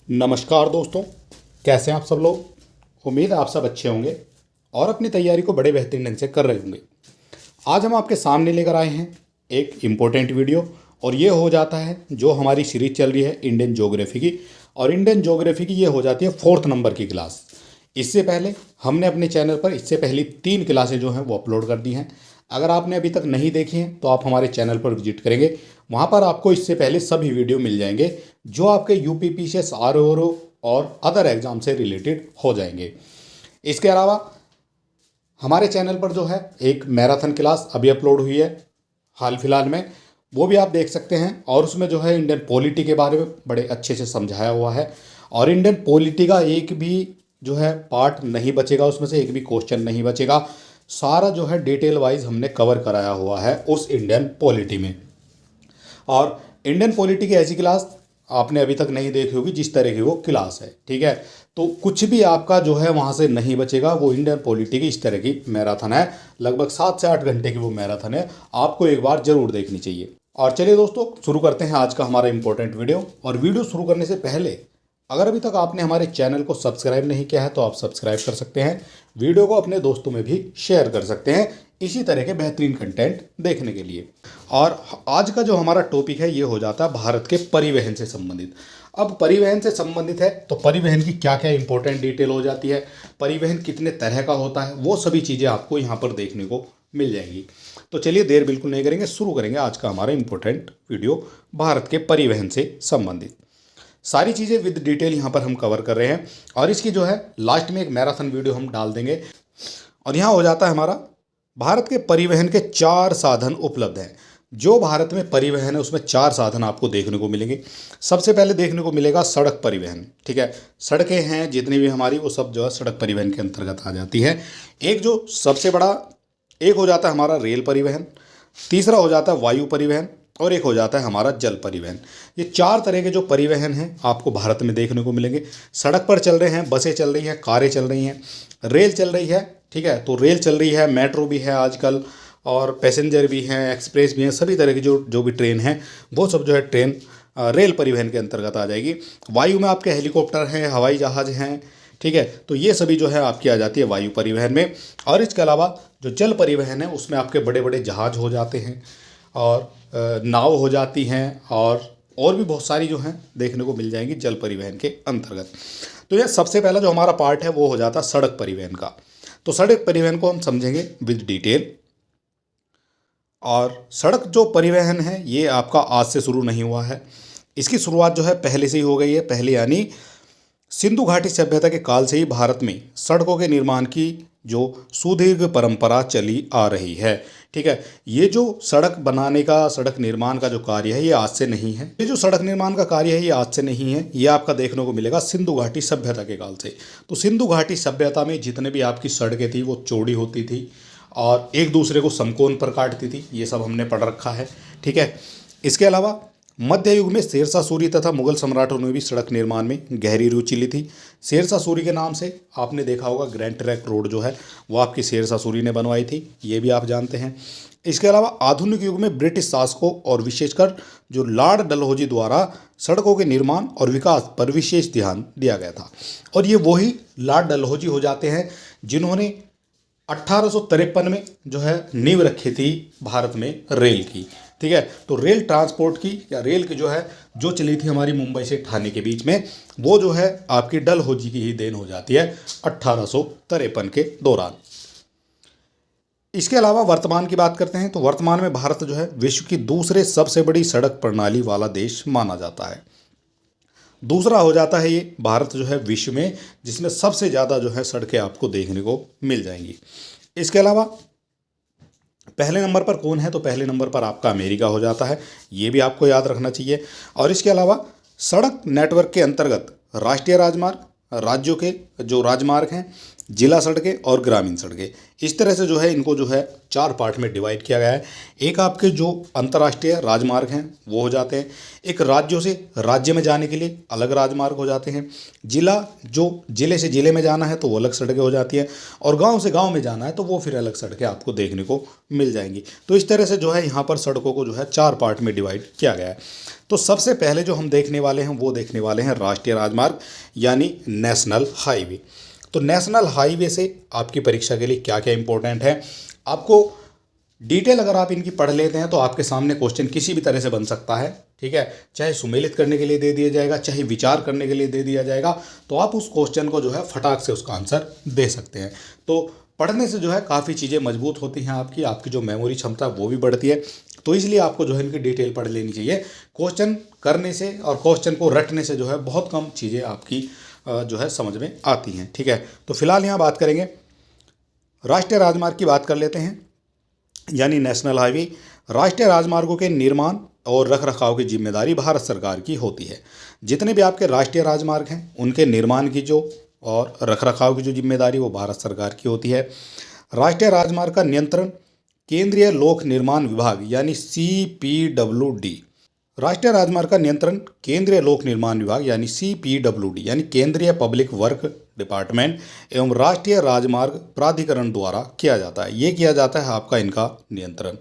नमस्कार दोस्तों, कैसे हैं आप सब लोग। उम्मीद है आप सब अच्छे होंगे और अपनी तैयारी को बड़े बेहतरीन ढंग से कर रहे होंगे। आज हम आपके सामने लेकर आए हैं एक इम्पोर्टेंट वीडियो और ये हो जाता है जो हमारी सीरीज चल रही है इंडियन ज्योग्राफी की। और इंडियन ज्योग्राफी की ये हो जाती है 4th नंबर की क्लास। इससे पहले हमने अपने चैनल पर इससे पहली 3 क्लासें जो हैं वो अपलोड कर दी हैं। अगर आपने अभी तक नहीं देखी हैं तो आप हमारे चैनल पर विजिट करेंगे, वहाँ पर आपको इससे पहले सभी वीडियो मिल जाएंगे जो आपके यूपीपीसीएस आरओ और अदर एग्जाम से रिलेटेड हो जाएंगे। इसके अलावा हमारे चैनल पर जो है एक मैराथन क्लास अभी अपलोड हुई है हाल फिलहाल में, वो भी आप देख सकते हैं। और उसमें जो है इंडियन पॉलिटी के बारे में बड़े अच्छे से समझाया हुआ है और इंडियन पॉलिटी का एक भी जो है पार्ट नहीं बचेगा, उसमें से एक भी क्वेश्चन नहीं बचेगा। सारा जो है डिटेल वाइज हमने कवर कराया हुआ है उस इंडियन पॉलिटी में। और इंडियन पॉलिटी की ऐसी क्लास आपने अभी तक नहीं देखी होगी जिस तरह की वो क्लास है, ठीक है। तो कुछ भी आपका जो है वहाँ से नहीं बचेगा। वो इंडियन पॉलिटी की इस तरह की मैराथन है, लगभग 7 से 8 घंटे की वो मैराथन है, आपको एक बार जरूर देखनी चाहिए। और चलिए दोस्तों, शुरू करते हैं आज का हमारा इंपॉर्टेंट वीडियो। और वीडियो शुरू करने से पहले अगर अभी तक आपने हमारे चैनल को सब्सक्राइब नहीं किया है तो आप सब्सक्राइब कर सकते हैं, वीडियो को अपने दोस्तों में भी शेयर कर सकते हैं इसी तरह के बेहतरीन कंटेंट देखने के लिए। और आज का जो हमारा टॉपिक है ये हो जाता है भारत के परिवहन से संबंधित। अब परिवहन से संबंधित है तो परिवहन की क्या क्या इंपॉर्टेंट डिटेल हो जाती है, परिवहन कितने तरह का होता है, वो सभी चीज़ें आपको यहाँ पर देखने को मिल जाएंगी। तो चलिए देर बिल्कुल नहीं करेंगे, शुरू करेंगे आज का हमारा इंपॉर्टेंट वीडियो भारत के परिवहन से संबंधित। सारी चीज़ें विद डिटेल यहाँ पर हम कवर कर रहे हैं और इसकी जो है लास्ट में एक मैराथन वीडियो हम डाल देंगे। और यहाँ हो जाता है हमारा भारत के परिवहन के 4 साधन उपलब्ध हैं। जो भारत में परिवहन है उसमें 4 साधन आपको देखने को मिलेंगे। सबसे पहले देखने को मिलेगा सड़क परिवहन, ठीक है। सड़कें हैं जितनी भी हमारी वो सब जो है सड़क परिवहन के अंतर्गत आ जाती है। एक जो सबसे बड़ा एक हो जाता है हमारा रेल परिवहन, तीसरा हो जाता है वायु परिवहन और एक हो जाता है हमारा जल परिवहन। ये 4 तरह के जो परिवहन हैं आपको भारत में देखने को मिलेंगे। सड़क पर चल रहे हैं, बसें चल रही हैं, कारें चल रही हैं, रेल चल रही है, ठीक है। तो रेल चल रही है, मेट्रो भी है आजकल, और पैसेंजर भी हैं, एक्सप्रेस भी हैं, सभी तरह की जो भी ट्रेन है वो सब जो है ट्रेन रेल परिवहन के अंतर्गत आ जाएगी। वायु में आपके हेलीकॉप्टर हैं, हवाई जहाज़ हैं, ठीक है। तो ये सभी जो है आपकी आ जाती है वायु परिवहन में। और इसके अलावा जो जल परिवहन है उसमें आपके बड़े बड़े जहाज़ हो जाते हैं और नाव हो जाती हैं और भी बहुत सारी जो हैं देखने को मिल जाएंगी जल परिवहन के अंतर्गत। तो ये सबसे पहला जो हमारा पार्ट है वो हो जाता है सड़क परिवहन का। तो सड़क परिवहन को हम समझेंगे विद डिटेल। और सड़क जो परिवहन है ये आपका आज से शुरू नहीं हुआ है, इसकी शुरुआत जो है पहले से ही हो गई है। पहले यानी सिंधु घाटी सभ्यता के काल से ही भारत में सड़कों के निर्माण की जो सुदीर्घ परंपरा चली आ रही है, ठीक है। ये जो सड़क बनाने का, सड़क निर्माण का जो कार्य है ये आज से नहीं है। ये जो सड़क निर्माण का कार्य है ये आज से नहीं है, ये आपका देखने को मिलेगा सिंधु घाटी सभ्यता के काल से। तो सिंधु घाटी सभ्यता में जितने भी आपकी सड़कें थी वो चौड़ी होती थी और एक दूसरे को समकोण पर काटती थी, ये सब हमने पढ़ रखा है, ठीक है। इसके अलावा मध्य युग में शेरशाह सूरी तथा मुगल सम्राटों ने भी सड़क निर्माण में गहरी रुचि ली थी। शेरशाह सूरी के नाम से आपने देखा होगा ग्रैंड ट्रैंक रोड जो है वो आपकी शेरशाह सूरी ने बनवाई थी, ये भी आप जानते हैं। इसके अलावा आधुनिक युग में ब्रिटिश शासकों और विशेषकर जो लॉर्ड डलहौजी द्वारा सड़कों के निर्माण और विकास पर विशेष ध्यान दिया गया था। और ये वही लॉर्ड डलहौजी हो जाते हैं जिन्होंने 1853 में जो है नींव रखी थी भारत में रेल की, ठीक है। तो रेल ट्रांसपोर्ट की या रेल की जो चली थी हमारी मुंबई से ठाणे के बीच में, वो जो है आपकी डलहौजी की ही देन हो जाती है 1853 के दौरान। इसके अलावा वर्तमान की बात करते हैं तो वर्तमान में भारत जो है विश्व की दूसरे सबसे बड़ी सड़क प्रणाली वाला देश माना जाता है। दूसरा हो जाता है ये भारत जो है विश्व में जिसमें सबसे ज़्यादा जो है सड़कें आपको देखने को मिल जाएंगी। इसके अलावा पहले नंबर पर कौन है तो पहले नंबर पर आपका अमेरिका हो जाता है, ये भी आपको याद रखना चाहिए। और इसके अलावा सड़क नेटवर्क के अंतर्गत राष्ट्रीय राजमार्ग, राज्यों के जो राजमार्ग हैं, जिला सड़कें और ग्रामीण सड़कें, इस तरह से जो है इनको जो है 4 पार्ट में डिवाइड किया गया है। एक आपके जो अंतर्राष्ट्रीय राजमार्ग हैं वो हो जाते हैं, एक राज्यों से राज्य में जाने के लिए अलग राजमार्ग हो जाते हैं, जिला जो जिले से जिले में जाना है तो वो अलग सड़कें हो जाती हैं, और गांव से गांव में जाना है तो वो फिर अलग सड़कें आपको देखने को मिल जाएंगी। तो इस तरह से जो है यहाँ पर सड़कों को जो है 4 पार्ट में डिवाइड किया गया है। तो सबसे पहले जो हम देखने वाले हैं वो देखने वाले हैं राष्ट्रीय राजमार्ग यानी नेशनल हाईवे। तो नेशनल हाईवे से आपकी परीक्षा के लिए क्या क्या इंपॉर्टेंट है, आपको डिटेल अगर आप इनकी पढ़ लेते हैं तो आपके सामने क्वेश्चन किसी भी तरह से बन सकता है, ठीक है। चाहे सुमेलित करने के लिए दे दिया जाएगा, चाहे विचार करने के लिए दे दिया जाएगा, तो आप उस क्वेश्चन को जो है फटाक से उसका आंसर दे सकते हैं। तो पढ़ने से जो है काफ़ी चीज़ें मजबूत होती हैं, आपकी जो मेमोरी क्षमता वो भी बढ़ती है। तो इसलिए आपको जो है इनकी डिटेल पढ़ लेनी चाहिए। क्वेश्चन करने से और क्वेश्चन को रटने से जो है बहुत कम चीज़ें आपकी जो है समझ में आती हैं, ठीक है। तो फिलहाल यहाँ बात करेंगे राष्ट्रीय राजमार्ग की, बात कर लेते हैं यानी नेशनल हाईवे। राष्ट्रीय राजमार्गों के निर्माण और रखरखाव की जिम्मेदारी भारत सरकार की होती है। जितने भी आपके राष्ट्रीय राजमार्ग हैं उनके निर्माण की जो और रखरखाव की जो जिम्मेदारी वो भारत सरकार की होती है। राष्ट्रीय राजमार्ग का नियंत्रण केंद्रीय लोक निर्माण विभाग यानी CPWD, राष्ट्रीय राजमार्ग का नियंत्रण केंद्रीय लोक निर्माण विभाग यानी CPWD यानी केंद्रीय पब्लिक वर्क डिपार्टमेंट एवं राष्ट्रीय राजमार्ग प्राधिकरण द्वारा किया जाता है। ये किया जाता है आपका इनका नियंत्रण।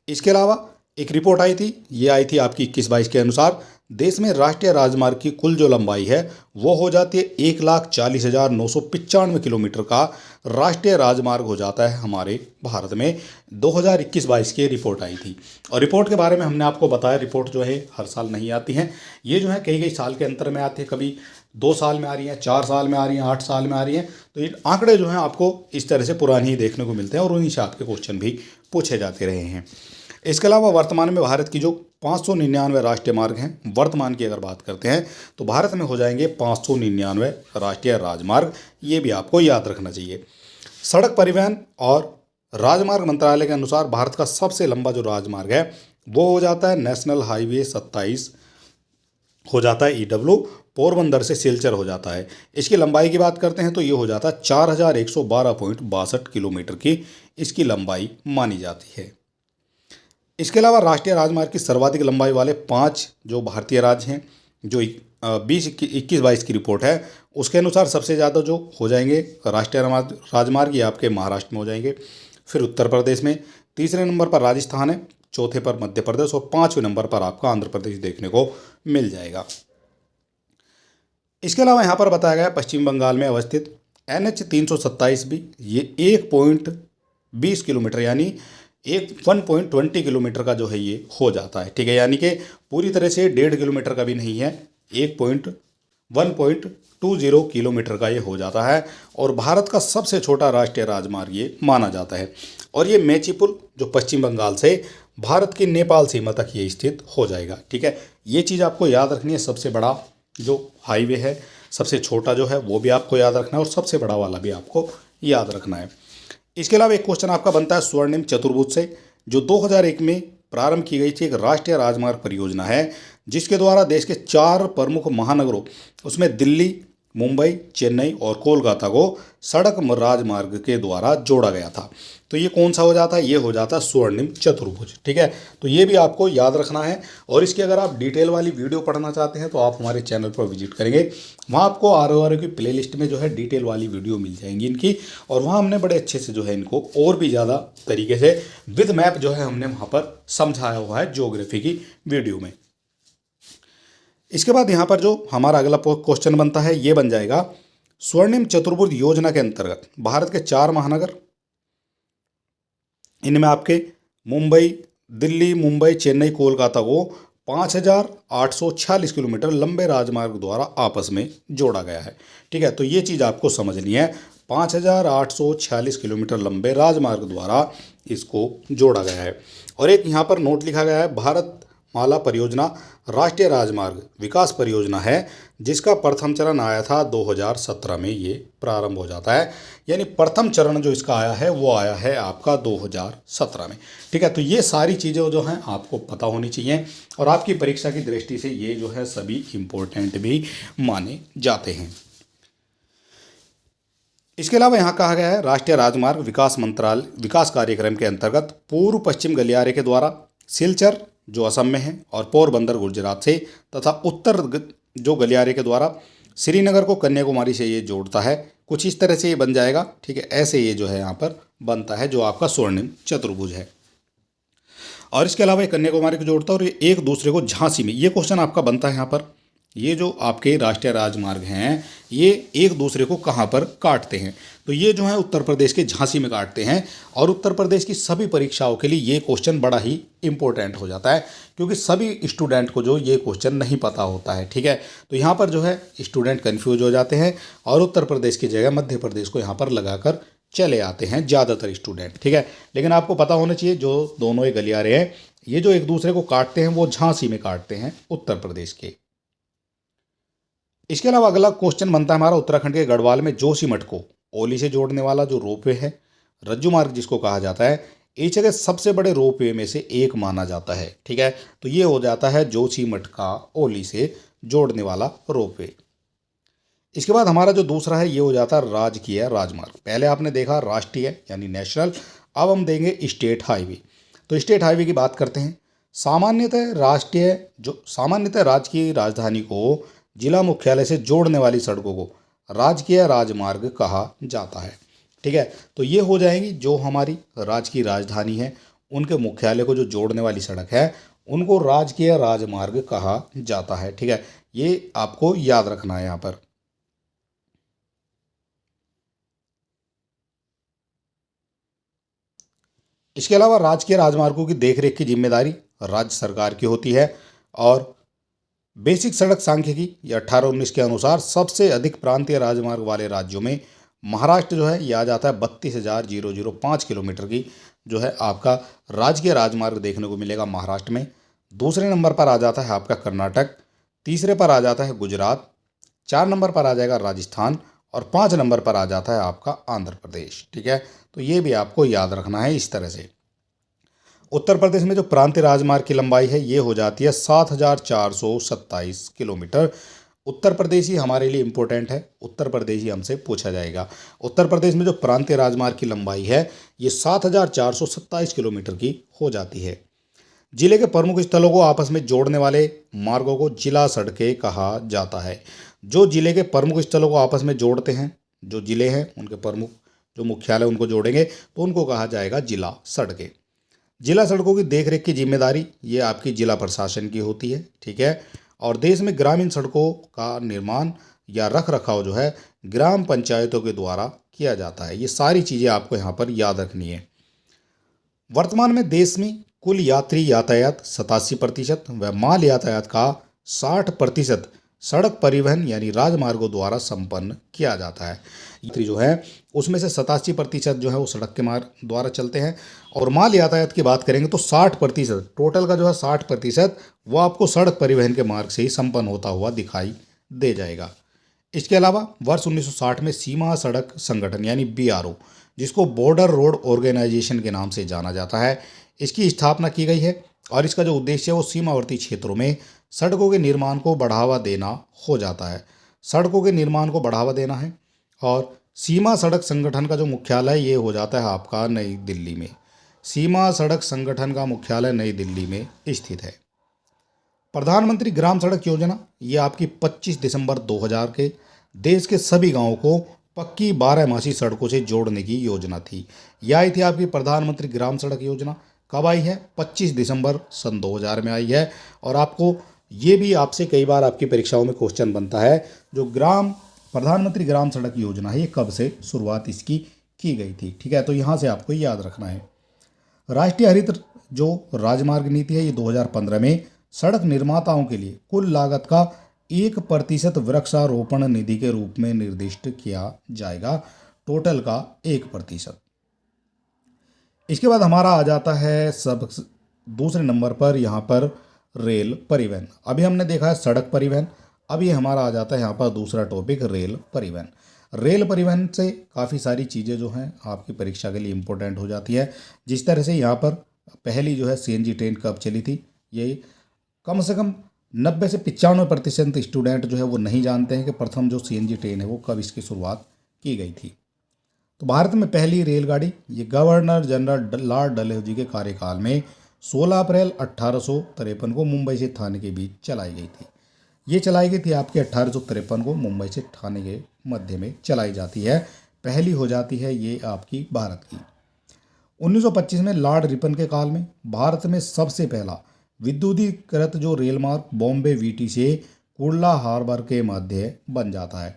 इसके अलावा एक रिपोर्ट आई थी, ये आई थी आपकी 21-22 के अनुसार, देश में राष्ट्रीय राजमार्ग की कुल जो लंबाई है वो हो जाती है 1,40,995 किलोमीटर का राष्ट्रीय राजमार्ग हो जाता है हमारे भारत में। 2021-22 की रिपोर्ट आई थी, और रिपोर्ट के बारे में हमने आपको बताया, रिपोर्ट जो है हर साल नहीं आती हैं, ये जो है कई कई साल के अंतर में आती है, कभी 2 साल में आ रही हैं, 4 साल में आ रही हैं, 8 साल में आ रही हैं। तो ये आंकड़े जो हैं आपको इस तरह से पुरानी ही देखने को मिलते हैं, और उन्हीं से आपके क्वेश्चन भी पूछे जाते रहे हैं। इसके अलावा वर्तमान में भारत की जो 599 राष्ट्रीय मार्ग हैं, वर्तमान की अगर बात करते हैं तो भारत में हो जाएंगे 599 राष्ट्रीय राजमार्ग। ये भी आपको याद रखना चाहिए। सड़क परिवहन और राजमार्ग मंत्रालय के अनुसार भारत का सबसे लंबा जो राजमार्ग है वो हो जाता है नेशनल हाईवे 27 हो जाता है EW, पोरबंदर से सिलचर हो जाता है। इसकी लंबाई की बात करते हैं तो ये हो जाता है 4112.62 किलोमीटर की इसकी लंबाई मानी जाती है। इसके अलावा राष्ट्रीय राजमार्ग की सर्वाधिक लंबाई वाले 5 जो भारतीय राज्य हैं, जो 21-22 की रिपोर्ट है उसके अनुसार सबसे ज़्यादा जो हो जाएंगे राष्ट्रीय राजमार्ग ये आपके महाराष्ट्र में हो जाएंगे, फिर उत्तर प्रदेश में, तीसरे नंबर पर राजस्थान है, चौथे पर मध्य प्रदेश, और 5वें नंबर पर आपका आंध्र प्रदेश देखने को मिल जाएगा। इसके अलावा यहाँ पर बताया गया पश्चिम बंगाल में अवस्थित NH 327 भी ये 1.20 किलोमीटर यानी 1.20 किलोमीटर का जो है ये हो जाता है, ठीक है। यानी कि पूरी तरह से 1.5 किलोमीटर का भी नहीं है, 1.20 किलोमीटर का ये हो जाता है, और भारत का सबसे छोटा राष्ट्रीय राजमार्ग ये माना जाता है। और ये मेचीपुल जो पश्चिम बंगाल से भारत की नेपाल सीमा तक ये स्थित हो जाएगा, ठीक है। ये चीज़ आपको याद रखनी है। सबसे बड़ा जो हाईवे है, सबसे छोटा जो है वो भी आपको याद रखना है, और सबसे बड़ा वाला भी आपको याद रखना है। इसके अलावा एक क्वेश्चन आपका बनता है स्वर्णिम चतुर्भुज से, जो 2001 में प्रारंभ की गई थी, एक राष्ट्रीय राजमार्ग परियोजना है जिसके द्वारा देश के 4 प्रमुख महानगरों उसमें दिल्ली, मुंबई, चेन्नई और कोलकाता को सड़क राजमार्ग के द्वारा जोड़ा गया था। तो ये कौन सा हो जाता है, ये हो जाता है स्वर्णिम चतुर्भुज, ठीक है। तो ये भी आपको याद रखना है। और इसकी अगर आप डिटेल वाली वीडियो पढ़ना चाहते हैं तो आप हमारे चैनल पर विजिट करेंगे, वहाँ आपको ROR की प्लेलिस्ट में जो है डिटेल वाली वीडियो मिल जाएंगी इनकी, और वहाँ हमने बड़े अच्छे से जो है इनको और भी ज़्यादा तरीके से विद मैप जो है हमने वहाँ पर समझाया हुआ है ज्योग्राफी की वीडियो में। इसके बाद यहाँ पर जो हमारा अगला क्वेश्चन बनता है ये बन जाएगा, स्वर्णिम चतुर्भुज योजना के अंतर्गत भारत के 4 महानगर, इनमें आपके मुंबई, दिल्ली, मुंबई, चेन्नई, कोलकाता को 5,846 किलोमीटर लंबे राजमार्ग द्वारा आपस में जोड़ा गया है, ठीक है। तो ये चीज़ आपको समझनी है, 5,846 किलोमीटर लंबे राजमार्ग द्वारा इसको जोड़ा गया है। और एक यहाँ पर नोट लिखा गया है, भारत माला परियोजना राष्ट्रीय राजमार्ग विकास परियोजना है जिसका प्रथम चरण आया था 2017 में, ये प्रारंभ हो जाता है। यानी प्रथम चरण जो इसका आया है वो आया है आपका 2017 में, ठीक है। तो ये सारी चीज़ें जो हैं आपको पता होनी चाहिए, और आपकी परीक्षा की दृष्टि से ये जो है सभी इम्पोर्टेंट भी माने जाते हैं। इसके अलावा यहाँ कहा गया है राष्ट्रीय राजमार्ग विकास मंत्रालय विकास कार्यक्रम के अंतर्गत पूर्व पश्चिम गलियारे के द्वारा सिलचर जो असम में है और पोरबंदर गुजरात से तथा जो गलियारे के द्वारा श्रीनगर को कन्याकुमारी से ये जोड़ता है। कुछ इस तरह से ये बन जाएगा, ठीक है। ऐसे ये जो है यहाँ पर बनता है जो आपका स्वर्णिम चतुर्भुज है। और इसके अलावा ये कन्याकुमारी को जोड़ता है और ये एक दूसरे को झांसी में, ये क्वेश्चन आपका बनता है यहाँ पर, ये जो आपके राष्ट्रीय राजमार्ग हैं ये एक दूसरे को कहाँ पर काटते हैं, तो ये जो है उत्तर प्रदेश के झांसी में काटते हैं। और उत्तर प्रदेश की सभी परीक्षाओं के लिए ये क्वेश्चन बड़ा ही इंपॉर्टेंट हो जाता है, क्योंकि सभी स्टूडेंट को जो ये क्वेश्चन नहीं पता होता है, ठीक है। तो यहाँ पर जो है स्टूडेंट कन्फ्यूज हो जाते हैं और उत्तर प्रदेश की जगह मध्य प्रदेश को यहाँ पर लगाकर चले आते हैं ज़्यादातर स्टूडेंट, ठीक है। लेकिन आपको पता होना चाहिए जो दोनों ये गलियारे हैं ये जो एक दूसरे को काटते हैं वो झांसी में काटते हैं उत्तर प्रदेश के। इसके अलावा अगला क्वेश्चन बनता है हमारा उत्तराखंड के गढ़वाल में जोशीमठ को ओली से जोड़ने वाला जो रोपवे है, रज्जू मार्ग जिसको कहा जाता है, एशिया के सबसे बड़े रोपवे में से एक माना जाता है, ठीक है। तो ये हो जाता है जोशीमठ का ओली से जोड़ने वाला रोपवे। इसके बाद हमारा जो दूसरा है ये हो जाता है राजकीय राजमार्ग। पहले आपने देखा राष्ट्रीय यानी नेशनल, अब हम देंगे स्टेट हाईवे। तो स्टेट हाईवे की बात करते हैं। सामान्यतः राज्य की राजधानी को जिला मुख्यालय से जोड़ने वाली सड़कों को राजकीय राजमार्ग कहा जाता है, ठीक है। तो ये हो जाएंगी जो हमारी राज्य की राजधानी है उनके मुख्यालय को जो जोड़ने वाली सड़क है उनको राजकीय राजमार्ग कहा जाता है, ठीक है। ये आपको याद रखना है यहाँ पर। इसके अलावा राजकीय राजमार्गों की देखरेख की जिम्मेदारी राज्य सरकार की होती है और बेसिक सड़क सांख्यिकी या 1819 के अनुसार सबसे अधिक प्रांतीय राजमार्ग वाले राज्यों में महाराष्ट्र जो है ये आ जाता है। 32,005 किलोमीटर की जो है आपका राजकीय राजमार्ग देखने को मिलेगा महाराष्ट्र में। दूसरे नंबर पर आ जाता है आपका कर्नाटक, तीसरे पर आ जाता है गुजरात, 4 नंबर पर आ जाएगा राजस्थान और 5 नंबर पर आ जाता है आपका आंध्र प्रदेश, ठीक है। तो ये भी आपको याद रखना है इस तरह से। उत्तर प्रदेश में जो प्रांतीय राजमार्ग की लंबाई है ये हो जाती है 7,427 किलोमीटर। उत्तर प्रदेश ही हमारे लिए इम्पोर्टेंट है, उत्तर प्रदेश ही हमसे पूछा जाएगा। उत्तर प्रदेश में जो प्रांतीय राजमार्ग की लंबाई है ये 7,427 किलोमीटर की हो जाती है। जिले के प्रमुख स्थलों को आपस में जोड़ने वाले मार्गों को जिला सड़कें कहा जाता है। जो जिले के प्रमुख स्थलों को आपस में जोड़ते हैं, जो जिले हैं उनके प्रमुख जो मुख्यालय उनको जोड़ेंगे तो उनको कहा जाएगा जिला सड़कें। जिला सड़कों की देखरेख की जिम्मेदारी ये आपकी जिला प्रशासन की होती है, ठीक है। और देश में ग्रामीण सड़कों का निर्माण या रख रखाव जो है ग्राम पंचायतों के द्वारा किया जाता है। ये सारी चीज़ें आपको यहाँ पर याद रखनी है। वर्तमान में देश में कुल यात्री यातायात 87% व माल यातायात का 60% सड़क परिवहन यानी राजमार्गों द्वारा संपन्न किया जाता है। यात्री जो है उसमें से 87% जो है वो सड़क के मार्ग द्वारा चलते हैं और माल यातायात की बात करेंगे तो 60% टोटल का जो है 60% वो आपको सड़क परिवहन के मार्ग से ही संपन्न होता हुआ दिखाई दे जाएगा। इसके अलावा वर्ष 1960 में सीमा सड़क संगठन यानी BRO जिसको बॉर्डर रोड ऑर्गेनाइजेशन के नाम से जाना जाता है, इसकी स्थापना की गई है और इसका जो उद्देश्य है वो सीमावर्ती क्षेत्रों में सड़कों के निर्माण को बढ़ावा देना हो जाता है। सड़कों के निर्माण को बढ़ावा देना है और सीमा सड़क संगठन का जो मुख्यालय ये हो जाता है आपका नई दिल्ली में। सीमा सड़क संगठन का मुख्यालय नई दिल्ली में स्थित है। प्रधानमंत्री ग्राम सड़क योजना ये आपकी 25 दिसंबर 2000 के देश के सभी गांवों को पक्की 12 सड़कों से जोड़ने की योजना थी। यह आई थी आपकी प्रधानमंत्री ग्राम सड़क योजना। कब आई है? 25 दिसंबर सन 2000 में आई है। और आपको ये भी आपसे कई बार आपकी परीक्षाओं में क्वेश्चन बनता है जो प्रधानमंत्री ग्राम सड़क योजना है ये कब से शुरुआत इसकी की गई थी, ठीक है। तो यहाँ से आपको याद रखना है। राष्ट्रीय हरित जो राजमार्ग नीति है ये 2015 में सड़क निर्माताओं के लिए कुल लागत का 1% वृक्षारोपण निधि के रूप में निर्दिष्ट किया जाएगा, टोटल का 1%। इसके बाद हमारा आ जाता है सब दूसरे नंबर पर यहाँ पर रेल परिवहन। अभी हमने देखा है सड़क परिवहन, अब ये हमारा आ जाता है यहाँ पर दूसरा टॉपिक रेल परिवहन। रेल परिवहन से काफ़ी सारी चीज़ें जो हैं आपकी परीक्षा के लिए इम्पोर्टेंट हो जाती है। जिस तरह से यहाँ पर पहली जो है CNG ट्रेन कब चली थी, ये कम से कम 90 से 95% स्टूडेंट जो है वो नहीं जानते हैं कि प्रथम जो CNG ट्रेन है वो कब इसकी शुरुआत की गई थी। तो भारत में पहली रेलगाड़ी ये गवर्नर जनरल लॉर्ड डलहौजी के कार्यकाल में 16 अप्रैल 1853 को मुंबई से थाने के बीच चलाई गई थी। ये चलाई गई थी आपके 1853 को मुंबई से ठाणे के मध्य में चलाई जाती है। पहली हो जाती है ये आपकी भारत की। 1925 में लॉर्ड रिपन के काल में भारत में सबसे पहला विद्युतीकृत जो रेल मार्ग बॉम्बे वीटी से कुर्ला हार्बर के मध्य बन जाता है।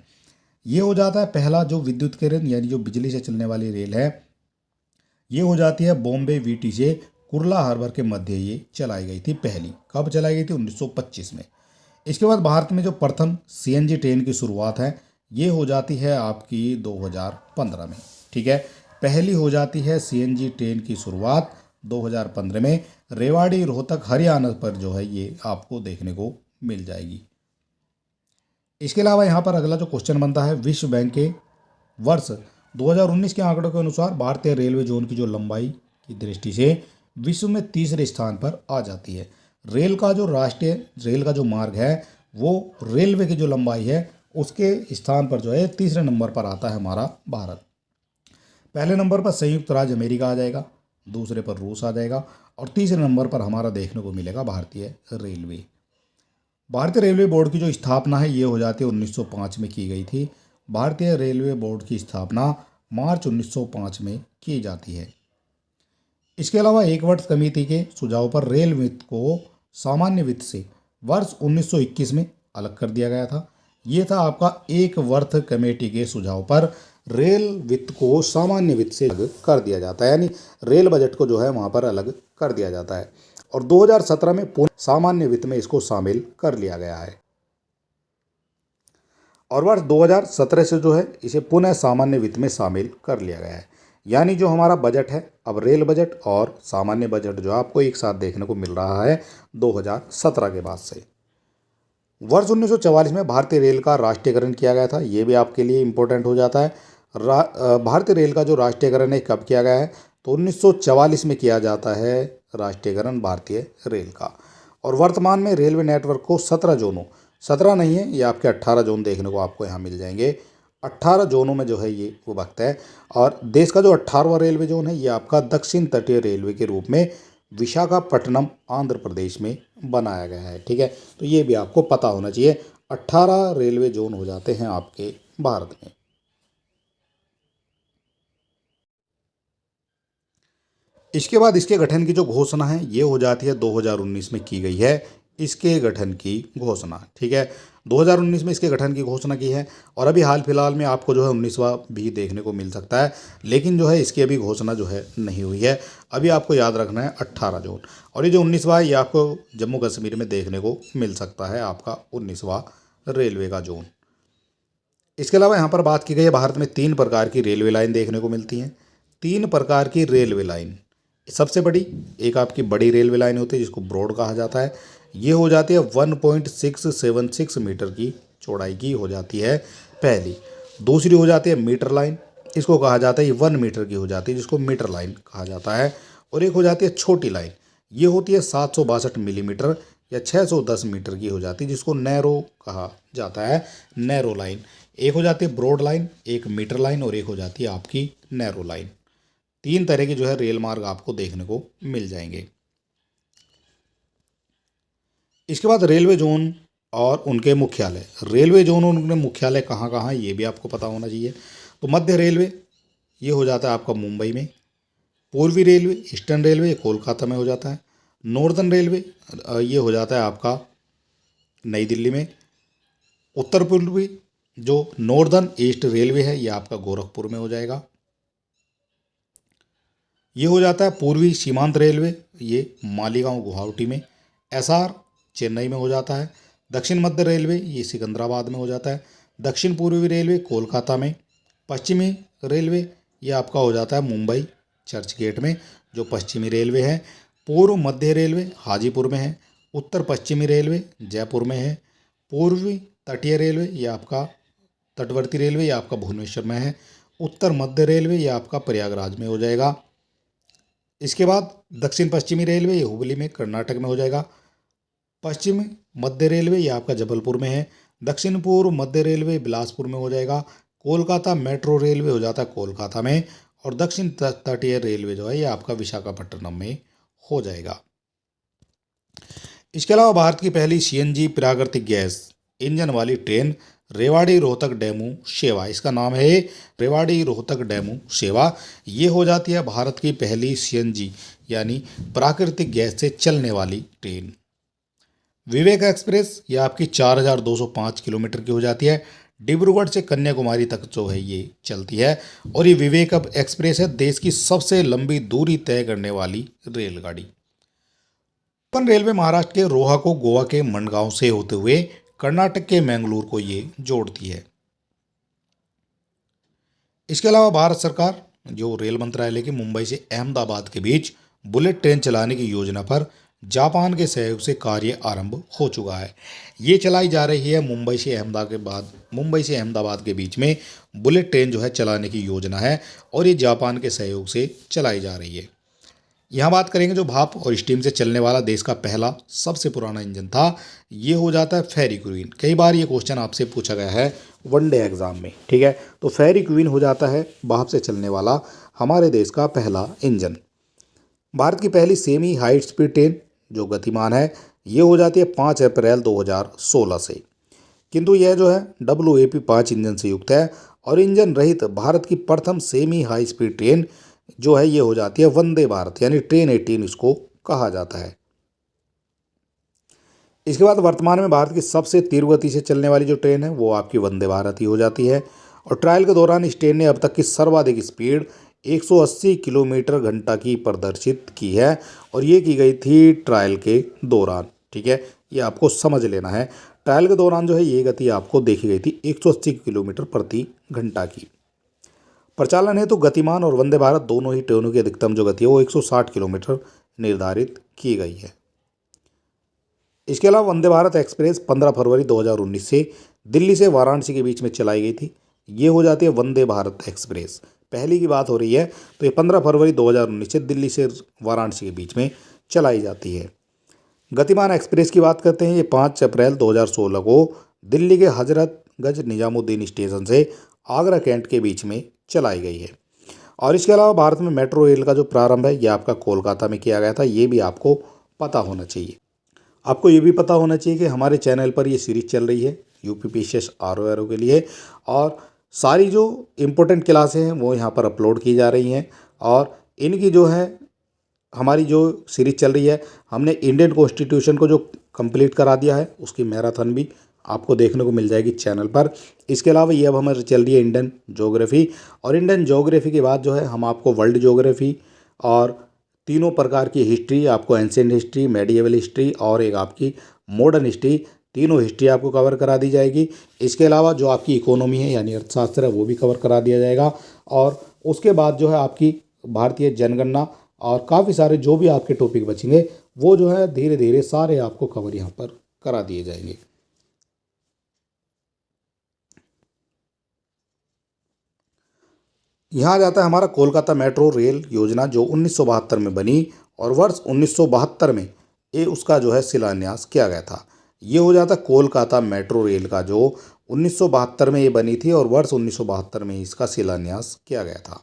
ये हो जाता है पहला जो विद्युतीकरण यानी जो बिजली से चलने वाली रेल है, ये हो जाती है बॉम्बे वीटी से कुर्ला हार्बर के मध्य ये चलाई गई थी। पहली कब चलाई गई थी? 1925 में। इसके बाद भारत में जो प्रथम सीएनजी ट्रेन की शुरुआत है ये हो जाती है आपकी 2015 में। ठीक है, पहली हो जाती है सीएनजी ट्रेन की शुरुआत 2015 में। रेवाड़ी रोहतक हरियाणा पर जो है ये आपको देखने को मिल जाएगी। इसके अलावा यहाँ पर अगला जो क्वेश्चन बनता है, विश्व बैंक के वर्ष 2019 के आंकड़ों के अनुसार भारतीय रेलवे जोन की जो लंबाई की दृष्टि से विश्व में तीसरे स्थान पर आ जाती है। रेल का जो मार्ग है वो रेलवे की जो लंबाई है उसके स्थान पर जो है तीसरे नंबर पर आता है हमारा भारत। पहले नंबर पर संयुक्त राज्य अमेरिका आ जाएगा, दूसरे पर रूस आ जाएगा और तीसरे नंबर पर हमारा देखने को मिलेगा भारतीय रेलवे। भारतीय रेलवे बोर्ड की जो स्थापना है ये हो जाती है 1905 में की गई थी। भारतीय रेलवे बोर्ड की स्थापना मार्च 1905 में की जाती है। इसके अलावा एक वर्ष कमेटी के सुझाव पर रेल वित्त को सामान्य वित्त से वर्ष 1921 में अलग कर दिया गया था। ये था आपका एक वर्ष कमेटी के सुझाव पर रेल वित्त को सामान्य वित्त से अलग कर दिया जाता है, यानी रेल बजट को जो है वहाँ पर अलग कर दिया जाता है और 2017 में पुनः सामान्य वित्त में इसको शामिल कर लिया गया है और वर्ष 2017 से जो है इसे पुनः सामान्य वित्त में शामिल कर लिया गया है। यानी जो हमारा बजट है अब रेल बजट और सामान्य बजट जो आपको एक साथ देखने को मिल रहा है 2017 के बाद से। वर्ष 1944 में भारतीय रेल का राष्ट्रीयकरण किया गया था, ये भी आपके लिए इम्पोर्टेंट हो जाता है। भारतीय रेल का जो राष्ट्रीयकरण है कब किया गया है? तो 1944 में किया जाता है राष्ट्रीयकरण भारतीय रेल का। और वर्तमान में रेलवे नेटवर्क को 17 जोनों, 17 नहीं है ये आपके 18 जोन देखने को आपको यहाँ मिल जाएंगे। 18 जोनों में जो है ये विभक्त है और देश का जो 18वां रेलवे जोन है ये आपका दक्षिण तटीय रेलवे के रूप में विशाखापट्टनम आंध्र प्रदेश में बनाया गया है। ठीक है, तो ये भी आपको पता होना चाहिए। 18 रेलवे जोन हो जाते हैं आपके भारत में। इसके बाद इसके गठन की जो घोषणा है ये हो जाती है 2019 में की गई है इसके गठन की घोषणा। ठीक है, 2019 में इसके गठन की घोषणा की है और अभी हाल फिलहाल में आपको जो है 19वां भी देखने को मिल सकता है, लेकिन जो है इसकी अभी घोषणा जो है नहीं हुई है। अभी आपको याद रखना है 18 जोन और ये जो 19वां है ये आपको जम्मू कश्मीर में देखने को मिल सकता है आपका 19वां रेलवे का जोन। इसके अलावा यहाँ पर बात की गई है भारत में 3 प्रकार की रेलवे लाइन देखने को मिलती हैं। 3 प्रकार की रेलवे लाइन, सबसे बड़ी एक आपकी बड़ी रेलवे लाइन होती है जिसको ब्रॉड कहा जाता है। ये हो जाती है 1.676 मीटर की चौड़ाई की हो जाती है पहली। दूसरी हो जाती है मीटर लाइन, इसको कहा जाता है ये 1 मीटर की हो जाती है जिसको मीटर लाइन कहा जाता है। और एक हो जाती है छोटी लाइन, ये होती है 762 मिलीमीटर या 610 मीटर की हो जाती है जिसको नैरो कहा जाता है, नैरो लाइन। एक हो जाती है ब्रॉड लाइन, एक मीटर लाइन और एक हो जाती है आपकी नैरो लाइन। 3 तरह के जो है रेल मार्ग आपको देखने को मिल जाएंगे। इसके बाद रेलवे जोन और उनके मुख्यालय, रेलवे जोन और उनके मुख्यालय कहाँ कहाँ ये भी आपको पता होना चाहिए। तो मध्य रेलवे ये हो जाता है आपका मुंबई में। पूर्वी रेलवे ईस्टर्न रेलवे ये कोलकाता में हो जाता है। नॉर्दर्न रेलवे ये हो जाता है आपका नई दिल्ली में। उत्तर पूर्वी जो नॉर्दर्न ईस्ट रेलवे है ये आपका गोरखपुर में हो जाएगा। ये हो जाता है पूर्वी सीमांत रेलवे, ये मालीगांव गुवाहाटी में। एसआर चेन्नई में हो जाता है। दक्षिण मध्य रेलवे ये सिकंदराबाद में हो जाता है। दक्षिण पूर्वी रेलवे कोलकाता में। पश्चिमी रेलवे ये आपका हो जाता है मुंबई चर्च गेट में जो पश्चिमी रेलवे है। पूर्व मध्य रेलवे हाजीपुर में है। उत्तर पश्चिमी रेलवे जयपुर में है। पूर्वी तटीय रेलवे ये आपका तटवर्ती रेलवे ये आपका भुवनेश्वर में है। उत्तर मध्य रेलवे ये आपका प्रयागराज में हो जाएगा। इसके बाद दक्षिण पश्चिमी रेलवे ये हुबली में कर्नाटक में हो जाएगा। पश्चिम मध्य रेलवे ये आपका जबलपुर में है। दक्षिण पूर्व मध्य रेलवे बिलासपुर में हो जाएगा। कोलकाता मेट्रो रेलवे हो जाता है कोलकाता में, और दक्षिण तटीय रेलवे जो है ये आपका विशाखापट्टनम में हो जाएगा। इसके अलावा भारत की पहली सीएनजी प्राकृतिक गैस इंजन वाली ट्रेन रेवाड़ी रोहतक डेमू सेवा, इसका नाम है रेवाड़ी रोहतक डेमू सेवा, ये हो जाती है भारत की पहली सीएनजी यानी प्राकृतिक गैस से चलने वाली ट्रेन। विवेक एक्सप्रेस ये आपकी 4205 किलोमीटर की हो जाती है, डिब्रूगढ़ से कन्याकुमारी तक जो है ये चलती है, और ये विवेक अब एक्सप्रेस है देश की सबसे लंबी दूरी तय करने वाली रेलगाड़ी। कोंकण रेलवे महाराष्ट्र के रोहा को गोवा के मंडगांव से होते हुए कर्नाटक के मैंगलोर को ये जोड़ती है। इसके अलावा भारत सरकार जो रेल मंत्रालय की मुंबई से अहमदाबाद के बीच बुलेट ट्रेन चलाने की योजना पर जापान के सहयोग से कार्य आरंभ हो चुका है। ये चलाई जा रही है मुंबई से अहमदाबाद के बीच में बुलेट ट्रेन जो है चलाने की योजना है, और ये जापान के सहयोग से चलाई जा रही है। यहाँ बात करेंगे जो भाप और स्टीम से चलने वाला देश का पहला सबसे पुराना इंजन था, ये हो जाता है फेरी क्वीन। कई बार ये क्वेश्चन आपसे पूछा गया है वनडे एग्जाम में, ठीक है। तो फेरी क्वीन हो जाता है भाप से चलने वाला हमारे देश का पहला इंजन। भारत की पहली सेमी हाई स्पीड ट्रेन जो गतिमान है ये हो जाती है 5 अप्रैल 2016 से, किंतु यह जो है WAP-5 इंजन से युक्त है, और इंजन रहित भारत की प्रथम सेमी हाई स्पीड ट्रेन जो है ये हो जाती है वंदे भारत यानी ट्रेन 18 इसको कहा जाता है। इसके बाद वर्तमान में भारत की सबसे तीव्र गति से चलने वाली जो ट्रेन है वो आपकी वंदे भारत ही हो जाती है, और ट्रायल के दौरान इस ट्रेन ने अब तक की सर्वाधिक स्पीड 180 किलोमीटर घंटा की प्रदर्शित की है, और ये की गई थी ट्रायल के दौरान, ठीक है। ये आपको समझ लेना है, ट्रायल के दौरान जो है ये गति आपको देखी गई थी 180 किलोमीटर प्रति घंटा की। प्रचालन है तो गतिमान और वंदे भारत दोनों ही ट्रेनों की अधिकतम जो गति है वो 160 किलोमीटर निर्धारित की गई है। इसके अलावा वंदे भारत एक्सप्रेस 15 फरवरी 2019 से दिल्ली से वाराणसी के बीच में चलाई गई थी, ये हो जाती है वंदे भारत एक्सप्रेस। पहली की बात हो रही है तो ये 15 फरवरी 2019 से दिल्ली से वाराणसी के बीच में चलाई जाती है। गतिमान एक्सप्रेस की बात करते हैं, ये 5 अप्रैल 2016 को दिल्ली के हजरतगंज निजामुद्दीन स्टेशन से आगरा कैंट के बीच में चलाई गई है। और इसके अलावा भारत में मेट्रो रेल का जो प्रारंभ है ये आपका कोलकाता में किया गया था, ये भी आपको पता होना चाहिए। आपको ये भी पता होना चाहिए कि हमारे चैनल पर ये सीरीज चल रही है UPPSS RO के लिए, और सारी जो इम्पोर्टेंट क्लासें हैं वो यहाँ पर अपलोड की जा रही हैं, और इनकी जो है हमारी जो सीरीज चल रही है, हमने इंडियन कॉन्स्टिट्यूशन को जो कंप्लीट करा दिया है उसकी मैराथन भी आपको देखने को मिल जाएगी चैनल पर। इसके अलावा ये अब हमारी चल रही है इंडियन ज्योग्राफी, और इंडियन ज्योग्राफी के बाद जो है हम आपको वर्ल्ड ज्योग्राफी और तीनों प्रकार की हिस्ट्री, आपको एंशिएंट हिस्ट्री, मेडिएवल हिस्ट्री और एक आपकी मॉडर्न हिस्ट्री, तीनों हिस्ट्री आपको कवर करा दी जाएगी। इसके अलावा जो आपकी इकोनॉमी है यानी अर्थशास्त्र है वो भी कवर करा दिया जाएगा, और उसके बाद जो है आपकी भारतीय जनगणना और काफ़ी सारे जो भी आपके टॉपिक बचेंगे वो जो है धीरे धीरे सारे आपको कवर यहाँ पर करा दिए जाएंगे। यहाँ आ जाता है हमारा कोलकाता मेट्रो रेल योजना जो 1972 में बनी, और वर्ष 1972 में ये उसका जो है शिलान्यास किया गया था। ये हो जाता है कोलकाता मेट्रो रेल का जो 1972 में ये बनी थी, और वर्ष 1972 में इसका शिलान्यास किया गया था।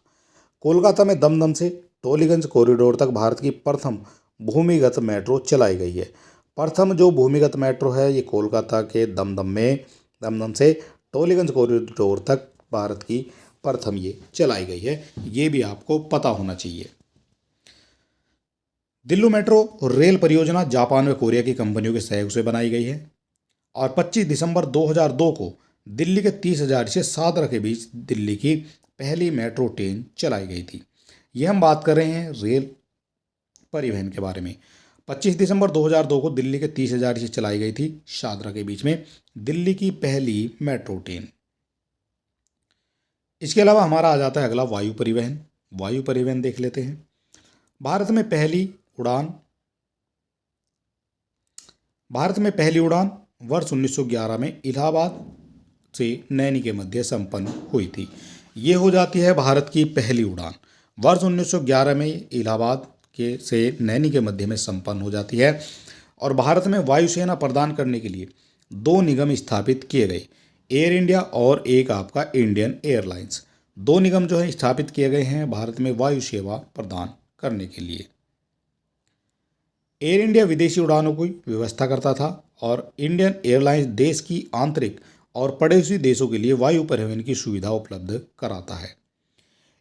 कोलकाता में दमदम से टोलीगंज कॉरिडोर तक भारत की प्रथम भूमिगत मेट्रो चलाई गई है। प्रथम जो भूमिगत मेट्रो है ये कोलकाता के दमदम से टोलीगंज कॉरिडोर तक भारत की प्रथम ये चलाई गई है, ये भी आपको पता होना चाहिए। दिल्ली मेट्रो रेल परियोजना जापान व कोरिया की कंपनियों के सहयोग से बनाई गई है, और 25 दिसंबर 2002 को दिल्ली के 30,000 से सादरा के बीच दिल्ली की पहली मेट्रो ट्रेन चलाई गई थी। ये हम बात कर रहे हैं रेल परिवहन के बारे में। 25 दिसंबर 2002 को दिल्ली के 30,000 से चलाई गई थी सादरा के बीच में दिल्ली की पहली मेट्रो ट्रेन। इसके अलावा हमारा आ जाता है अगला वायु परिवहन। वायु परिवहन देख लेते हैं। भारत में पहली उड़ान वर्ष 1911 में इलाहाबाद से नैनी के मध्य संपन्न हुई थी। ये हो जाती है भारत की पहली उड़ान, वर्ष 1911 में इलाहाबाद से नैनी के मध्य में संपन्न हो जाती है। और भारत में वायुसेना प्रदान करने के लिए 2 निगम स्थापित किए गए, एयर इंडिया और एक आपका इंडियन एयरलाइंस। दो निगम जो है स्थापित किए गए हैं भारत में वायु सेवा प्रदान करने के लिए। एयर इंडिया विदेशी उड़ानों की व्यवस्था करता था और इंडियन एयरलाइंस देश की आंतरिक और पड़ोसी देशों के लिए वायु परिवहन की सुविधा उपलब्ध कराता है।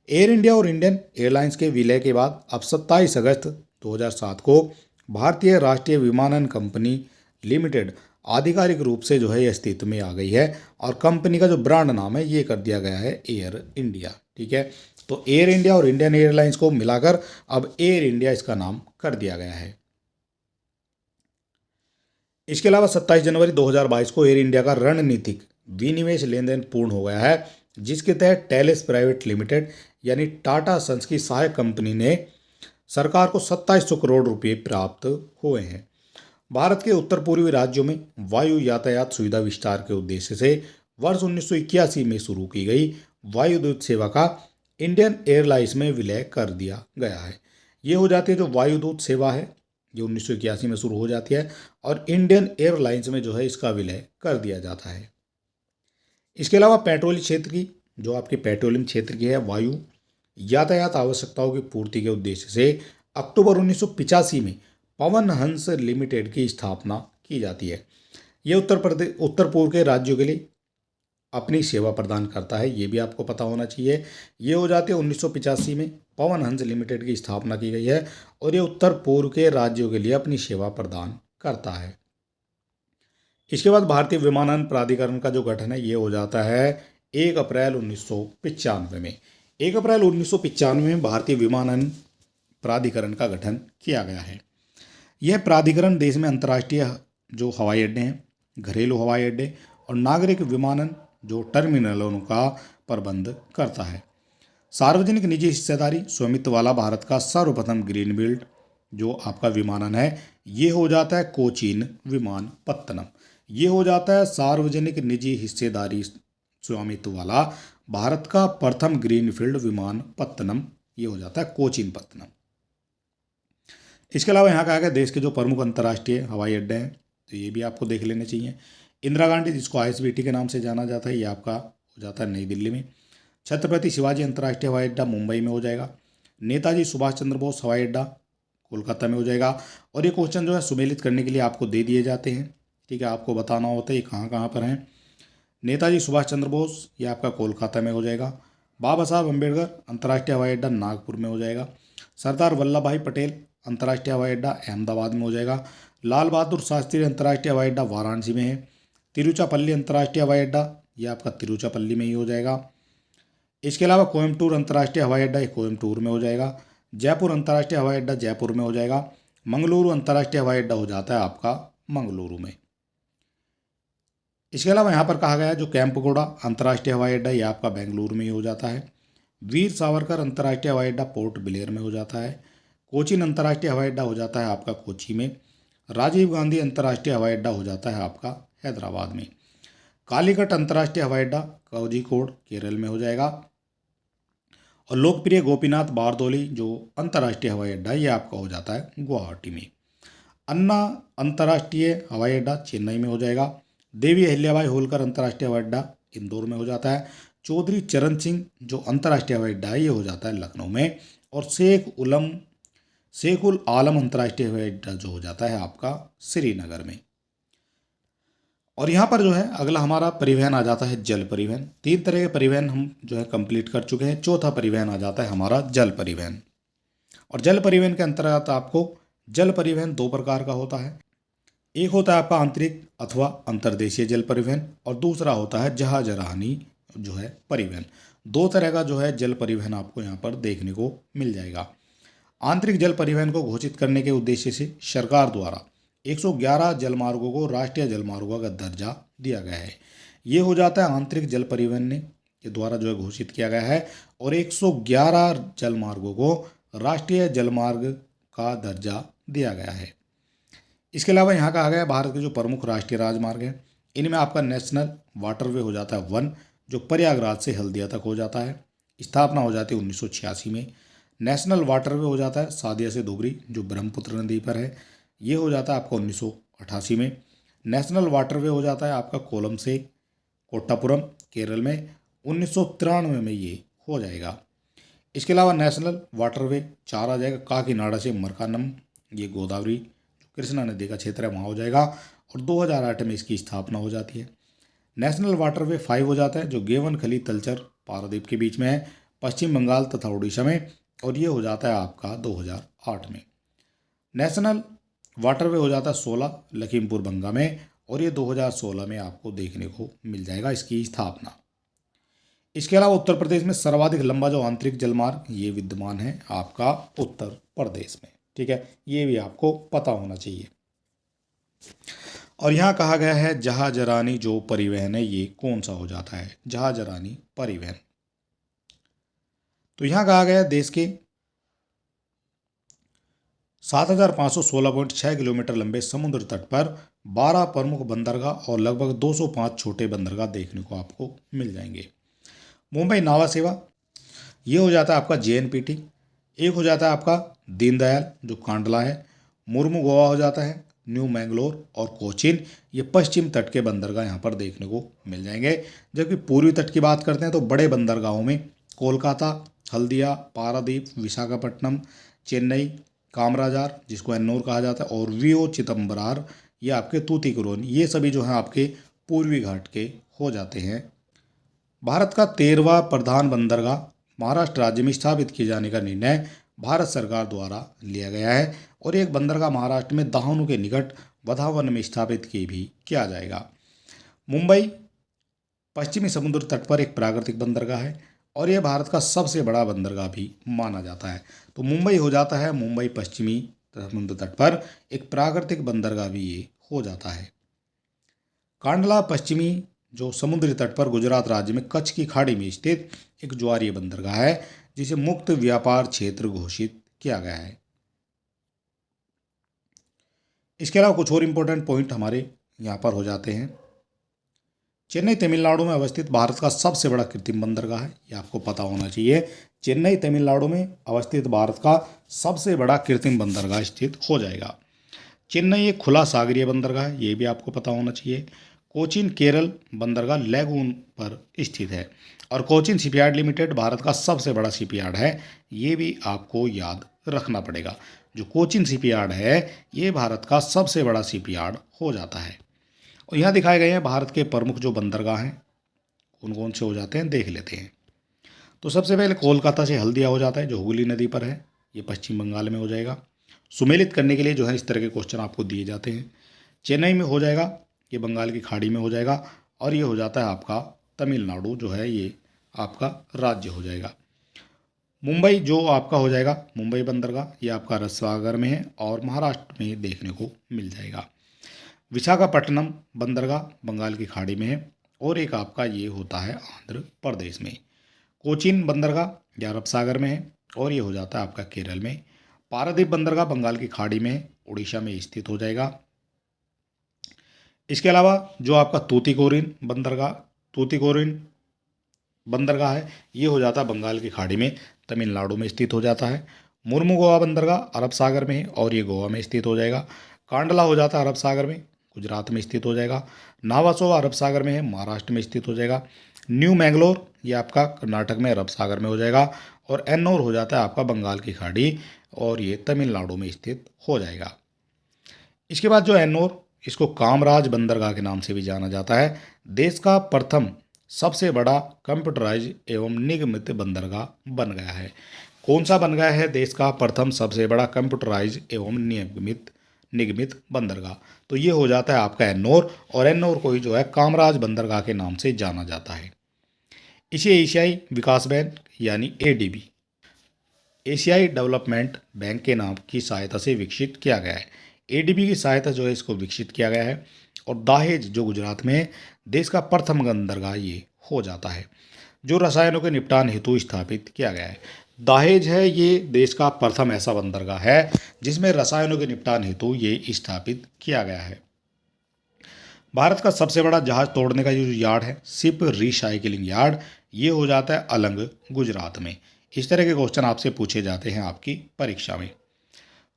एयर इंडिया और इंडियन एयरलाइंस के विलय के बाद अब 27 अगस्त 2007 को भारतीय राष्ट्रीय विमानन कंपनी लिमिटेड आधिकारिक रूप से जो है ये अस्तित्व में आ गई है और कंपनी का जो ब्रांड नाम है ये कर दिया गया है एयर इंडिया। ठीक है, तो एयर इंडिया और इंडियन एयरलाइंस को मिलाकर अब एयर इंडिया इसका नाम कर दिया गया है। इसके अलावा 27 जनवरी 2022 को एयर इंडिया का रणनीतिक विनिवेश लेन देन पूर्ण हो गया है, जिसके तहत टेलेस प्राइवेट लिमिटेड यानी टाटा सन्स की सहायक कंपनी ने सरकार को 2700 करोड़ रुपए प्राप्त हुए हैं। भारत के उत्तर पूर्वी राज्यों में वायु यातायात सुविधा विस्तार के उद्देश्य से वर्ष 1981 में शुरू की गई वायुदूत सेवा का इंडियन एयरलाइंस में विलय कर दिया गया है। ये हो जाती है जो वायुदूत सेवा है, जो 1981 में शुरू हो जाती है और इंडियन एयरलाइंस में जो है इसका विलय कर दिया जाता है। इसके अलावा पेट्रोलियम क्षेत्र की जो आपके पेट्रोलियम क्षेत्र की है वायु यातायात आवश्यकताओं की पूर्ति के उद्देश्य से अक्टूबर 1985 में पवन हंस लिमिटेड की स्थापना की जाती है। ये उत्तर पूर्व के राज्यों के लिए अपनी सेवा प्रदान करता है, ये भी आपको पता होना चाहिए। ये हो जाती है 1985 में पवन हंस लिमिटेड की स्थापना की गई है और ये उत्तर पूर्व के राज्यों के लिए अपनी सेवा प्रदान करता है। इसके बाद भारतीय विमानन प्राधिकरण का जो गठन है ये हो जाता है 1 अप्रैल 1995 में। 1 अप्रैल 1995 में भारतीय विमानन प्राधिकरण का गठन किया गया है। यह प्राधिकरण देश में अंतर्राष्ट्रीय जो हवाई अड्डे हैं, घरेलू हवाई अड्डे और नागरिक विमानन जो टर्मिनलों का प्रबंध करता है। सार्वजनिक निजी हिस्सेदारी स्वामित्व वाला भारत का सर्वप्रथम ग्रीनफील्ड जो आपका विमानन है ये हो जाता है कोचीन विमानपत्तनम। ये हो जाता है सार्वजनिक निजी हिस्सेदारी स्वामित्व वाला भारत का प्रथम ग्रीनफील्ड विमानपत्तनम, ये हो जाता है कोचीन पत्तनम। इसके अलावा यहाँ कहा गया देश के जो प्रमुख अंतर्राष्ट्रीय हवाई अड्डे हैं तो ये भी आपको देख लेने चाहिए। इंदिरा गांधी जिसको ISBT के नाम से जाना जाता है ये आपका हो जाता है नई दिल्ली में। छत्रपति शिवाजी अंतर्राष्ट्रीय हवाई अड्डा मुंबई में हो जाएगा। नेताजी सुभाष चंद्र बोस हवाई अड्डा कोलकाता में हो जाएगा। और ये क्वेश्चन जो है सुमेलित करने के लिए आपको दे दिए जाते हैं, ठीक है, आपको बताना होता है ये कहाँ कहाँ पर हैं। नेताजी सुभाष चंद्र बोस ये आपका कोलकाता में हो जाएगा। बाबा साहब अम्बेडकर अंतर्राष्ट्रीय हवाई अड्डा नागपुर में हो जाएगा। सरदार वल्लभ भाई पटेल अंतर्राष्ट्रीय हवाई अड्डा अहमदाबाद में हो जाएगा। लाल बहादुर शास्त्री अंतर्राष्ट्रीय हवाई अड्डा वाराणसी में है। तिरुचिरापल्ली अंतर्राष्ट्रीय हवाई अड्डा ये आपका तिरुचिरापल्ली में ही हो जाएगा। इसके अलावा कोयम्बटूर अंतर्राष्ट्रीय हवाई अड्डा ये कोयम्बटूर में हो जाएगा। जयपुर अंतर्राष्ट्रीय हवाई अड्डा जयपुर में हो जाएगा। मंगलुरु अंतर्राष्ट्रीय हवाई अड्डा हो जाता है आपका मंगलुरु में। इसके अलावा यहाँ पर कहा गया है जो कैंपगोड़ा अंतर्राष्ट्रीय हवाई अड्डा ये आपका बेंगलुरु में ही हो जाता है। वीर सावरकर अंतर्राष्ट्रीय हवाई अड्डा पोर्ट ब्लेयर में हो जाता है। कोचीन अंतर्राष्ट्रीय हवाई अड्डा हो जाता है आपका कोची में। राजीव गांधी अंतर्राष्ट्रीय हवाई अड्डा हो जाता है आपका हैदराबाद में। कालीकट अंतर्राष्ट्रीय हवाई अड्डा कोझिकोड केरल में हो जाएगा। और लोकप्रिय गोपीनाथ बारदोली जो अंतर्राष्ट्रीय हवाई अड्डा ये आपका हो जाता है गुवाहाटी में। अन्ना अंतर्राष्ट्रीय हवाई अड्डा चेन्नई में हो जाएगा। देवी अहिल्याबाई होलकर अंतर्राष्ट्रीय हवाई अड्डा इंदौर में हो जाता है। चौधरी चरण सिंह जो अंतर्राष्ट्रीय हवाई अड्डा है ये हो जाता है लखनऊ में। और शेख उल आलम अंतर्राष्ट्रीय हवाई अड्डा जो हो जाता है आपका श्रीनगर में। और यहाँ पर जो है अगला हमारा परिवहन आ जाता है जल परिवहन। 3 तरह के परिवहन हम जो है कंप्लीट कर चुके हैं। चौथा परिवहन आ जाता है हमारा जल परिवहन। और जल परिवहन के अंतर्गत आपको जल परिवहन 2 प्रकार का होता है। एक होता है आपका आंतरिक अथवा अंतर्देशीय जल परिवहन और दूसरा होता है जहाजरानी जो है परिवहन। 2 तरह का जो है जल परिवहन आपको यहाँ पर देखने को मिल जाएगा। आंतरिक जल परिवहन को घोषित करने के उद्देश्य से सरकार द्वारा 111 जलमार्गों को राष्ट्रीय जलमार्गों का दर्जा दिया गया है। ये हो जाता है आंतरिक जल परिवहन के द्वारा जो है घोषित किया गया है। और 111 जलमार्गों को राष्ट्रीय जलमार्ग का दर्जा दिया गया है। इसके अलावा यहाँ कहा गया भारत के जो प्रमुख राष्ट्रीय राजमार्ग हैं इनमें आपका नेशनल वाटरवे हो जाता है 1 जो प्रयागराज से हल्दिया तक हो जाता है। स्थापना हो जाती है 1986 में। नेशनल वाटरवे हो जाता है सादिया से धुबरी जो ब्रह्मपुत्र नदी पर है, ये हो जाता है आपका 1988 में। नेशनल वाटरवे हो जाता है आपका कोलम से कोट्टापुरम केरल में 1993 में ये हो जाएगा। इसके अलावा नेशनल वाटरवे 4 आ जाएगा, काकीनाडा से मरकानम, ये गोदावरी कृष्णा नदी का क्षेत्र है वहाँ हो जाएगा, और 2008 में इसकी स्थापना हो जाती है। नेशनल वाटरवे 5 हो जाता है जो गेवनखली तलचर पारादीप के बीच में है, पश्चिम बंगाल तथा उड़ीसा में, और ये हो जाता है आपका 2008 में। नेशनल वाटरवे हो जाता है 16 लखीमपुर बंगा में, और ये 2016 में आपको देखने को मिल जाएगा इसकी स्थापना। इसके अलावा उत्तर प्रदेश में सर्वाधिक लंबा जो आंतरिक जलमार्ग ये विद्यमान है आपका उत्तर प्रदेश में, ठीक है, ये भी आपको पता होना चाहिए। और यहाँ कहा गया है जहाजरानी जो परिवहन है ये कौन सा हो जाता है, जहाजरानी परिवहन। तो यहाँ कहा गया है देश के 7,516.6 किलोमीटर लंबे समुद्र तट पर 12 प्रमुख बंदरगाह और लगभग 205 छोटे बंदरगाह देखने को आपको मिल जाएंगे। मुंबई नावा सेवा ये हो जाता है आपका JNPT, एक हो जाता है आपका दीनदयाल जो कांडला है, मुर्मू गोवा हो जाता है, न्यू मैंगलोर और कोचीन ये पश्चिम तट के बंदरगाह यहाँ पर देखने को मिल जाएंगे। जबकि पूर्वी तट की बात करते हैं तो बड़े बंदरगाहों में कोलकाता, हल्दिया, पारादीप, विशाखापट्टनम, चेन्नई, कामराजार जिसको एन्नोर कहा जाता है, और VO चिदम्बरार ये आपके तूतीकोरिन, ये सभी जो हैं आपके पूर्वी घाट के हो जाते हैं। भारत का 13वां प्रधान बंदरगाह महाराष्ट्र राज्य में स्थापित किए जाने का निर्णय भारत सरकार द्वारा लिया गया है, और एक बंदरगाह महाराष्ट्र में दहानू के निकट वधावन में स्थापित किया जाएगा। मुंबई पश्चिमी समुद्र तट पर एक प्राकृतिक बंदरगाह है, और यह भारत का सबसे बड़ा बंदरगाह भी माना जाता है। तो मुंबई हो जाता है, मुंबई पश्चिमी समुद्र तट पर एक प्राकृतिक बंदरगाह भी ये हो जाता है। कांडला पश्चिमी जो समुद्री तट पर गुजरात राज्य में कच्छ की खाड़ी में स्थित एक ज्वारीय बंदरगाह है जिसे मुक्त व्यापार क्षेत्र घोषित किया गया है। इसके अलावा कुछ और इंपॉर्टेंट पॉइंट हमारे यहाँ पर हो जाते हैं। चेन्नई तमिलनाडु में अवस्थित भारत का सबसे बड़ा कृत्रिम बंदरगाह है, ये आपको पता होना चाहिए। चेन्नई तमिलनाडु में अवस्थित भारत का सबसे बड़ा कृत्रिम बंदरगाह स्थित हो जाएगा। चेन्नई एक खुला सागरीय बंदरगाह है, ये भी आपको पता होना चाहिए। कोचीन केरल बंदरगाह लैगून पर स्थित है, और कोचीन शिपयार्ड लिमिटेड भारत का सबसे बड़ा शिपयार्ड है, ये भी आपको याद रखना पड़ेगा। जो कोचीन शिपयार्ड है ये भारत का सबसे बड़ा शिपयार्ड हो जाता है। और यहाँ दिखाए गए हैं भारत के प्रमुख जो बंदरगाह हैं कौन कौन से हो जाते हैं, देख लेते हैं। तो सबसे पहले कोलकाता से हल्दिया हो जाता है जो हुगली नदी पर है, ये पश्चिम बंगाल में हो जाएगा। सुमेलित करने के लिए जो है इस तरह के क्वेश्चन आपको दिए जाते हैं। चेन्नई में हो जाएगा, ये बंगाल की खाड़ी में हो जाएगा, और ये हो जाता है आपका तमिलनाडु जो है ये आपका राज्य हो जाएगा। मुंबई जो आपका हो जाएगा मुंबई बंदरगाह, ये आपका रससागर में है और महाराष्ट्र में देखने को मिल जाएगा। विशाखापट्टनम बंदरगाह बंगाल की खाड़ी में है, और एक आपका ये होता है आंध्र प्रदेश में। कोचीन बंदरगाह ये अरब सागर में है, और ये हो जाता है आपका केरल में। पारादीप बंदरगाह बंगाल की खाड़ी में है, उड़ीसा में स्थित हो जाएगा। इसके अलावा जो आपका तूतीकोरिन बंदरगाह है ये हो जाता है बंगाल की खाड़ी में, तमिलनाडु में स्थित हो जाता है। मुर्मू गोवा बंदरगाह अरब सागर में है, और ये गोवा में स्थित हो जाएगा। कांडला हो जाता है अरब सागर में, गुजरात में स्थित हो जाएगा। नावासोवा अरब सागर में है, महाराष्ट्र में स्थित हो जाएगा। न्यू मैंगलोर ये आपका कर्नाटक में अरब सागर में हो जाएगा, और एन्नोर हो जाता है आपका बंगाल की खाड़ी, और ये तमिलनाडु में स्थित हो जाएगा। इसके बाद जो एन्नोर इसको कामराज बंदरगाह के नाम से भी जाना जाता है। देश का प्रथम सबसे बड़ा कंप्यूटराइज एवं निगमित बंदरगाह बन गया है। कौन सा बन गया है देश का प्रथम सबसे बड़ा कंप्यूटराइज एवं निगमित बंदरगाह? तो ये हो जाता है आपका एन्नोर, और एन्नोर को ही जो है कामराज बंदरगाह के नाम से जाना जाता है। इसे एशियाई विकास बैंक यानी ADB एशियाई डेवलपमेंट बैंक के नाम की सहायता से विकसित किया गया है। ADB की सहायता जो है इसको विकसित किया गया है, और दाहेज जो गुजरात में है देश का प्रथम बंदरगाह ये हो जाता है, जो रसायनों के निपटान हेतु स्थापित किया गया है। दाहेज है ये देश का प्रथम ऐसा बंदरगाह है जिसमें रसायनों के निपटान हेतु ये स्थापित किया गया है। भारत का सबसे बड़ा जहाज तोड़ने का जो यार्ड है शिप रिसाइकिलिंग यार्ड, ये हो जाता है अलंग गुजरात में। इस तरह के क्वेश्चन आपसे पूछे जाते हैं आपकी परीक्षा में।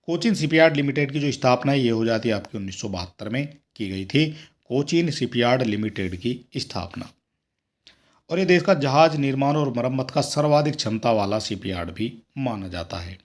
कोचीन शिपयार्ड लिमिटेड की जो स्थापना है ये हो जाती है आपकी 1972 में की गई थी, कोचीन शिपयार्ड लिमिटेड की स्थापना। और ये देश का जहाज निर्माण और मरम्मत का सर्वाधिक क्षमता वाला शिपयार्ड भी माना जाता है।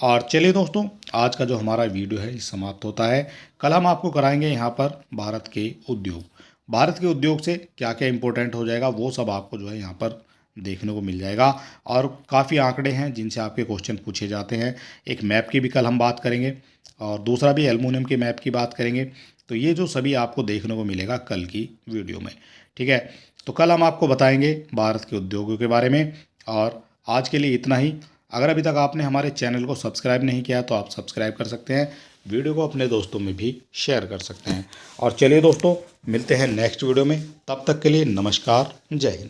और चलिए दोस्तों, आज का जो हमारा वीडियो है इस समाप्त होता है। कल हम आपको कराएंगे यहाँ पर भारत के उद्योग, भारत के उद्योग से क्या क्या इंपॉर्टेंट हो जाएगा वो सब आपको जो है यहाँ पर देखने को मिल जाएगा। और काफ़ी आंकड़े हैं जिनसे आपके क्वेश्चन पूछे जाते हैं। एक मैप की भी कल हम बात करेंगे और दूसरा भी एल्युमिनियम के मैप की बात करेंगे। तो ये जो सभी आपको देखने को मिलेगा कल की वीडियो में, ठीक है। तो कल हम आपको बताएंगे भारत के उद्योगों के बारे में। और आज के लिए इतना ही। अगर अभी तक आपने हमारे चैनल को सब्सक्राइब नहीं किया तो आप सब्सक्राइब कर सकते हैं, वीडियो को अपने दोस्तों में भी शेयर कर सकते हैं। और चलिए दोस्तों, मिलते हैं नेक्स्ट वीडियो में। तब तक के लिए नमस्कार, जय हिंद।